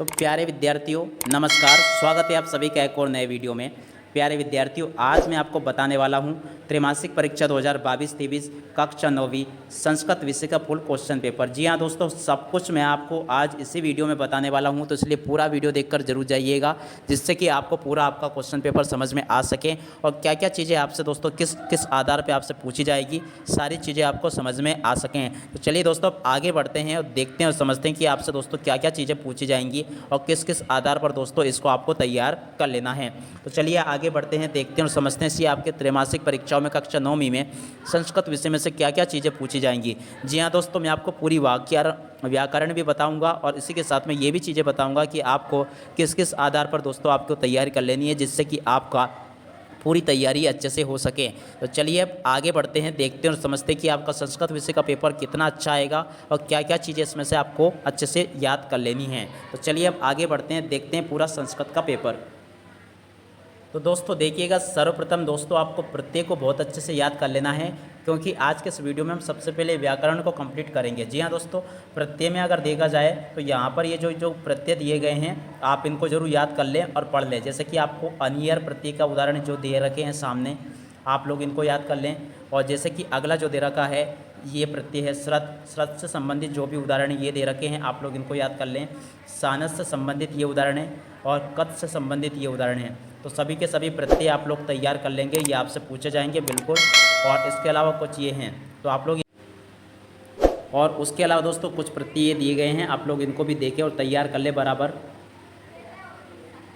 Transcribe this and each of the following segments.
तो प्यारे विद्यार्थियों नमस्कार, स्वागत है आप सभी का एक और नए वीडियो में। प्यारे विद्यार्थियों, आज मैं आपको बताने वाला हूं त्रैमासिक परीक्षा 2022-23 कक्षा 9वीं संस्कृत विषय का फुल क्वेश्चन पेपर। जी हाँ दोस्तों, सब कुछ मैं आपको आज इसी वीडियो में बताने वाला हूं, तो इसलिए पूरा वीडियो देखकर जरूर जाइएगा, जिससे कि आपको पूरा आपका क्वेश्चन पेपर समझ में आ सके और क्या क्या चीज़ें आपसे दोस्तों किस किस आधार पर आपसे पूछी जाएगी, सारी चीज़ें आपको समझ में आ सकें। तो चलिए दोस्तों, अब आगे बढ़ते हैं और देखते हैं और समझते हैं कि आपसे दोस्तों क्या क्या चीज़ें पूछी जाएंगी और किस किस आधार पर दोस्तों इसको आपको तैयार कर लेना है। तो चलिए आगे बढ़ते हैं, देखते हैं और समझते हैं कि आपके त्रैमासिक परीक्षाओं में कक्षा 9वीं में संस्कृत विषय में से क्या क्या चीज़ें पूछी जाएंगी। जी हाँ दोस्तों, मैं आपको पूरी व्याकरण भी बताऊंगा और इसी के साथ में ये भी चीज़ें बताऊंगा कि आपको किस किस आधार पर दोस्तों आपको तैयारी कर लेनी है, जिससे कि आपका पूरी तैयारी अच्छे से हो सके। तो चलिए अब आगे बढ़ते हैं, देखते हैं और समझते हैं कि आपका संस्कृत विषय का पेपर कितना अच्छा आएगा और क्या क्या चीज़ें इसमें से आपको अच्छे से याद कर लेनी है। तो चलिए अब आगे बढ़ते हैं, देखते हैं पूरा संस्कृत का पेपर। तो दोस्तों देखिएगा, सर्वप्रथम दोस्तों आपको प्रत्यय को बहुत अच्छे से याद कर लेना है, क्योंकि आज के इस वीडियो में हम सबसे पहले व्याकरण को कंप्लीट करेंगे। जी हाँ दोस्तों, प्रत्यय में अगर देखा जाए तो यहाँ पर ये जो प्रत्यय दिए गए हैं आप इनको जरूर याद कर लें और पढ़ लें। जैसे कि आपको अनियर प्रत्यय का उदाहरण जो दे रखे हैं सामने, आप लोग इनको याद कर लें। और जैसे कि अगला जो दे रखा है ये प्रत्यय है श्रत, श्रत से संबंधित जो भी उदाहरण ये दे रखे हैं आप लोग इनको याद कर लें। सानस से संबंधित ये उदाहरण है और कत से संबंधित ये उदाहरण है। तो सभी के सभी प्रत्यय आप लोग तैयार कर लेंगे, ये आपसे पूछे जाएंगे बिल्कुल। और इसके अलावा कुछ ये हैं तो आप लोग, और उसके अलावा दोस्तों कुछ प्रत्यय दिए गए हैं, आप लोग इनको भी देखें और तैयार कर ले बराबर।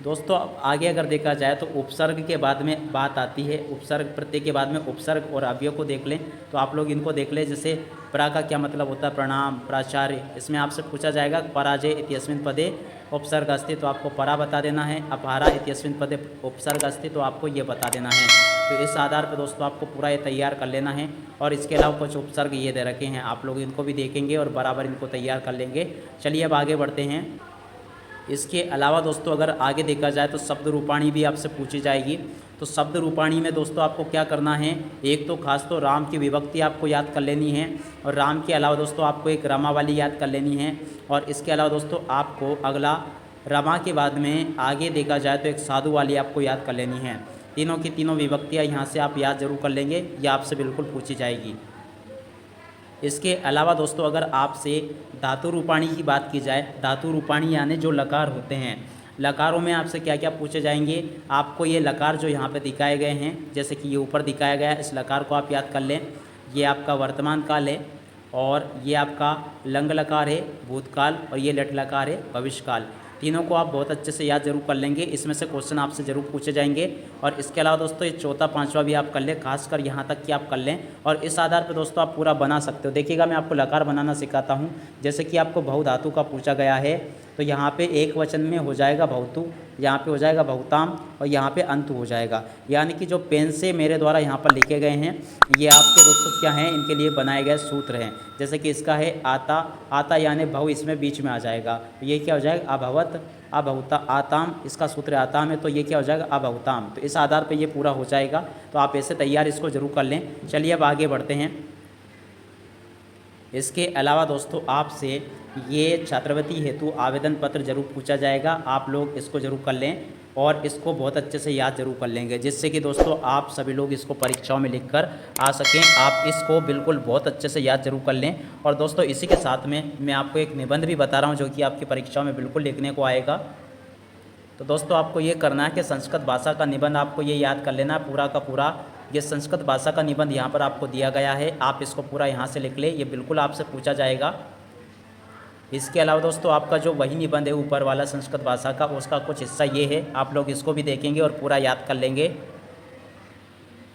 दोस्तों अब आगे अगर देखा जाए तो उपसर्ग के बाद में बात आती है, उपसर्ग प्रत्यय के बाद में उपसर्ग और अव्यय को देख लें। तो आप लोग इनको देख लें। जैसे प्रा का क्या मतलब होता है, प्रणाम, प्राचार्य। इसमें आपसे पूछा जाएगा पराजय इत्यस्मिन् पदे उपसर्ग अस्ति, तो आपको परा बता देना है। अपहारा इत्यस्मिन् पदे उपसर्ग अस्ति, तो आपको ये बता देना है। तो इस आधार पर दोस्तों आपको पूरा ये तैयार कर लेना है। और इसके अलावा कुछ उपसर्ग ये दे रखे हैं, आप लोग इनको भी देखेंगे और बराबर इनको तैयार कर लेंगे। चलिए अब आगे बढ़ते हैं। इसके अलावा दोस्तों अगर आगे देखा जाए तो शब्द रूपाणी भी आपसे पूछी जाएगी। तो शब्द रूपाणी में दोस्तों आपको क्या करना है, एक तो खास तो राम की विभक्ति आपको याद कर लेनी है, और राम के अलावा दोस्तों आपको एक रमा वाली याद कर लेनी है। और इसके अलावा दोस्तों आपको अगला रमा के बाद में आगे देखा जाए तो एक साधु वाली आपको याद कर लेनी है। तीनों की तीनों विभक्तियाँ यहाँ से आप याद जरूर कर लेंगे, ये आपसे बिल्कुल पूछी जाएगी। इसके अलावा दोस्तों अगर आपसे धातु रूपाणी की बात की जाए, धातु रूपाणी यानी जो लकार होते हैं, लकारों में आपसे क्या क्या पूछे जाएंगे, आपको ये लकार जो यहाँ पे दिखाए गए हैं, जैसे कि ये ऊपर दिखाया गया है, इस लकार को आप याद कर लें। ये आपका वर्तमान काल है और ये आपका लंग लकार है भूतकाल, और ये लट लकार है भविष्यकाल। तीनों को आप बहुत अच्छे से याद जरूर कर लेंगे, इसमें से क्वेश्चन आपसे जरूर पूछे जाएंगे। और इसके अलावा दोस्तों ये चौथा पांचवा भी आप कर लें, खासकर यहाँ तक कि आप कर लें, और इस आधार पर दोस्तों आप पूरा बना सकते हो। देखिएगा मैं आपको लकार बनाना सिखाता हूँ। जैसे कि आपको बहुधातु का पूछा गया है, तो यहाँ पे एक वचन में हो जाएगा बहुतु, यहाँ पे हो जाएगा बहुताम, और यहाँ पे अंतु हो जाएगा। यानी कि जो पेन से मेरे द्वारा यहाँ पर लिखे गए हैं ये आपके दोस्तों क्या हैं, इनके लिए बनाए गए सूत्र हैं। जैसे कि इसका है आता, आता यानी भव इसमें बीच में आ जाएगा, तो ये क्या हो जाएगा अभवत, अभवता, आताम, इसका सूत्र आताम है, तो ये क्या हो जाएगा अभवताम। तो इस आधार पर ये पूरा हो जाएगा, तो आप ऐसे तैयार इसको जरूर कर लें। चलिए अब आगे बढ़ते हैं। इसके अलावा दोस्तों आपसे ये छात्रवृत्ति हेतु आवेदन पत्र जरूर पूछा जाएगा, आप लोग इसको जरूर कर लें और इसको बहुत अच्छे से याद जरूर कर लेंगे, जिससे कि दोस्तों आप सभी लोग इसको परीक्षाओं में लिखकर आ सकें। आप इसको बिल्कुल बहुत अच्छे से याद जरूर कर लें। और दोस्तों इसी के साथ में मैं आपको एक निबंध भी बता रहा हूँ, जो कि आपकी परीक्षाओं में बिल्कुल लिखने को आएगा। तो दोस्तों आपको ये करना है कि संस्कृत भाषा का निबंध आपको ये याद कर लेना है पूरा का पूरा। ये संस्कृत भाषा का निबंध यहाँ पर आपको दिया गया है, आप इसको पूरा यहाँ से लिख ले, ये बिल्कुल आपसे पूछा जाएगा। इसके अलावा दोस्तों आपका जो वही निबंध है ऊपर वाला संस्कृत भाषा का, उसका कुछ हिस्सा ये है, आप लोग इसको भी देखेंगे और पूरा याद कर लेंगे।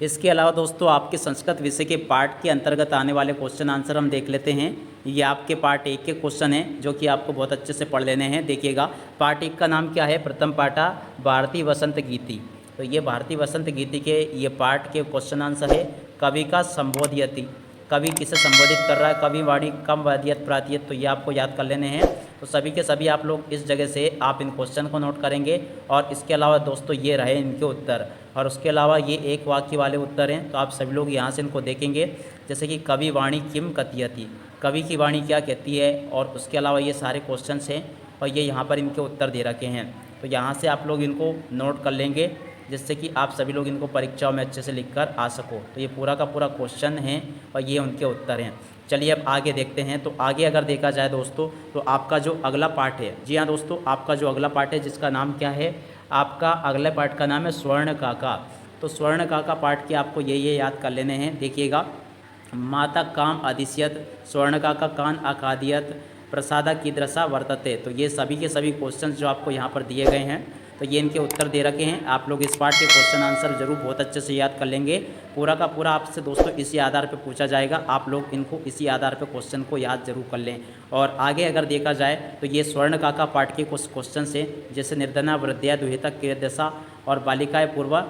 इसके अलावा दोस्तों आपके संस्कृत विषय के पार्ट के अंतर्गत आने वाले क्वेश्चन आंसर हम देख लेते हैं। ये आपके पार्ट 1 के क्वेश्चन हैं, जो कि आपको बहुत अच्छे से पढ़ लेने हैं। देखिएगा पार्ट 1 का नाम क्या है, प्रथम पाठा भारतीय वसंत गीति। तो ये भारतीय वसंत गीति के ये पार्ट के क्वेश्चन आंसर है। कवि का संबोधयति, कवि किसे संबोधित कर रहा है, कवि वाणी कम वादियत प्रातियत, तो ये आपको याद कर लेने हैं। तो सभी के सभी आप लोग इस जगह से आप इन क्वेश्चन को नोट करेंगे। और इसके अलावा दोस्तों ये रहे इनके उत्तर, और उसके अलावा ये एक वाक्य वाले उत्तर हैं, तो आप सभी लोग यहाँ से इनको देखेंगे। जैसे कि कवि वाणी किम कथयति, कवि की वाणी क्या कहती है, और उसके अलावा ये सारे क्वेश्चंस हैं। और ये यहाँ पर इनके उत्तर दे रखे हैं। तो यहाँ से आप लोग इनको नोट कर लेंगे, जिससे कि आप सभी लोग इनको परीक्षाओं में अच्छे से लिखकर आ सको। तो ये पूरा का पूरा क्वेश्चन है और ये उनके उत्तर हैं। चलिए अब आगे देखते हैं। तो आगे अगर देखा जाए दोस्तों, तो आपका जो अगला पार्ट है, जी हाँ दोस्तों, आपका जो अगला पार्ट है जिसका नाम क्या है, आपका अगले पार्ट का नाम है स्वर्ण काका। तो स्वर्ण काका पार्ट के आपको ये याद कर लेने हैं। देखिएगा, माता काम अधिष्यत, स्वर्ण काका कान अकादियत, प्रसादा कीदृशा वर्तते। तो ये सभी के सभी क्वेश्चंस जो आपको यहाँ पर दिए गए हैं, तो ये इनके उत्तर दे रखे हैं। आप लोग इस पार्ट के क्वेश्चन आंसर जरूर बहुत अच्छे से याद कर लेंगे। पूरा का पूरा आपसे दोस्तों इसी आधार पर पूछा जाएगा, आप लोग इनको इसी आधार पर क्वेश्चन को याद जरूर कर लें। और आगे अगर देखा जाए तो ये स्वर्ण काका पार्ट के कुछ क्वेश्चन हैं, जैसे निर्धना वृद्धिया दुहिता कीदृशा और बालिकाएँ पूर्व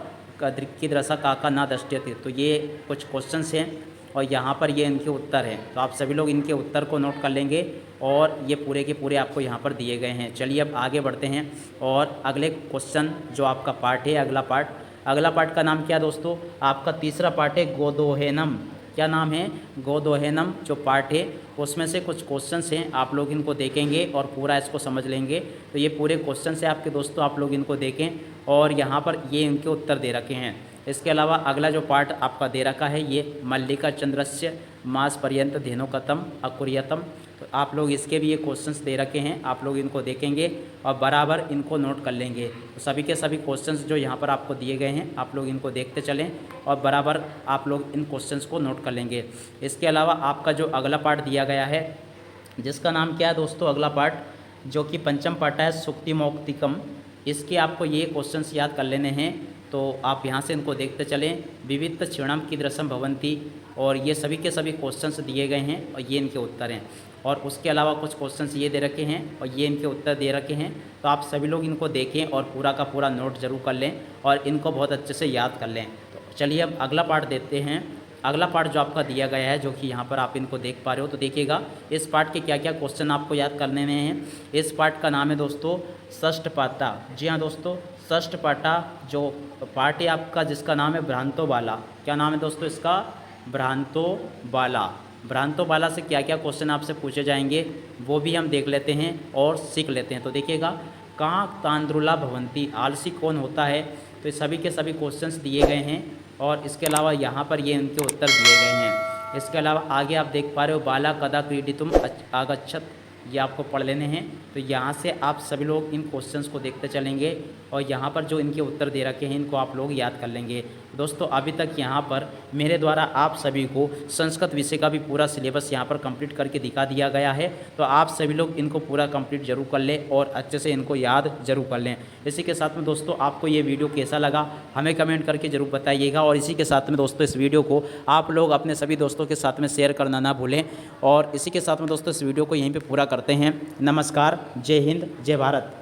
कीदृशा काका न दृष्टयति। तो ये कुछ क्वेश्चन हैं और यहाँ पर ये इनके उत्तर हैं। तो आप सभी लोग इनके उत्तर को नोट कर लेंगे और ये पूरे के पूरे आपको यहाँ पर दिए गए हैं। चलिए अब आगे बढ़ते हैं और अगले क्वेश्चन जो आपका पार्ट है, अगला पार्ट का नाम क्या है दोस्तों, आपका तीसरा पार्ट है गोदोहेनम। क्या नाम है, गोदोहेनम जो पार्ट है उसमें से कुछ क्वेश्चंस हैं, आप लोग इनको देखेंगे और पूरा इसको समझ लेंगे। तो ये पूरे क्वेश्चन है आपके दोस्तों, आप लोग इनको देखें और यहाँ पर ये इनके उत्तर दे रखे हैं। इसके अलावा अगला जो पार्ट आपका दे रखा है, ये मल्लिका चंद्रस्य मास पर्यंत धेनुकतम अकुर्यतम। तो आप लोग इसके भी ये क्वेश्चंस दे रखे हैं, आप लोग इनको देखेंगे और बराबर इनको नोट कर लेंगे। तो सभी के सभी क्वेश्चंस जो यहाँ पर आपको दिए गए हैं, आप लोग इनको देखते चलें और बराबर आप लोग इन क्वेश्चंस को नोट कर लेंगे। इसके अलावा आपका जो अगला पार्ट दिया गया है, जिसका नाम क्या है दोस्तों, अगला पार्ट जो कि पंचम पार्ट है सुक्तिमौक्तिकम, इसके आपको ये क्वेश्चंस याद कर लेने हैं। तो आप यहाँ से इनको देखते चलें। विविध क्षीणम कीदृशम भवन्ति, और ये सभी के सभी क्वेश्चंस दिए गए हैं और ये इनके उत्तर हैं। और उसके अलावा कुछ क्वेश्चंस ये दे रखे हैं और ये इनके उत्तर दे रखे हैं। तो आप सभी लोग इनको देखें और पूरा का पूरा नोट जरूर कर लें और इनको बहुत अच्छे से याद कर लें। तो चलिए अब अगला पार्ट देते हैं। अगला पार्ट जो आपका दिया गया है, जो कि यहाँ पर आप इनको देख पा रहे हो, तो देखिएगा इस पार्ट के क्या क्या क्वेश्चन आपको याद करने में हैं। इस पार्ट का नाम है दोस्तों षष्ठपाता। जी हाँ दोस्तों, षष्ठपाटा जो पार्ट है आपका, जिसका नाम है भ्रांतोबाला। क्या नाम है दोस्तों इसका, भ्रांतोबाला। भ्रांतोबाला से क्या क्या क्वेश्चन आपसे पूछे जाएंगे वो भी हम देख लेते हैं और सीख लेते हैं। तो देखिएगा, कहाँ तांद्रुला भवंती, आलसी कौन होता है। तो ये सभी के सभी क्वेश्चंस दिए गए हैं और इसके अलावा यहाँ पर ये इनके उत्तर दिए गए हैं। इसके अलावा आगे आप देख पा रहे हो, बाला कदा क्रीडितुम आगच्छत, ये आपको पढ़ लेने हैं। तो यहाँ से आप सभी लोग इन क्वेश्चंस को देखते चलेंगे और यहाँ पर जो इनके उत्तर दे रखे हैं इनको आप लोग याद कर लेंगे। दोस्तों अभी तक यहाँ पर मेरे द्वारा आप सभी को संस्कृत विषय का भी पूरा सिलेबस यहाँ पर कंप्लीट करके दिखा दिया गया है। तो आप सभी लोग इनको पूरा कंप्लीट जरूर कर लें और अच्छे से इनको याद जरूर कर लें। इसी के साथ में दोस्तों आपको ये वीडियो कैसा लगा हमें कमेंट करके ज़रूर बताइएगा। और इसी के साथ में दोस्तों इस वीडियो को आप लोग अपने सभी दोस्तों के साथ में शेयर करना ना भूलें। और इसी के साथ में दोस्तों इस वीडियो को यहीं पर पूरा करते हैं। नमस्कार, जय हिंद, जय भारत।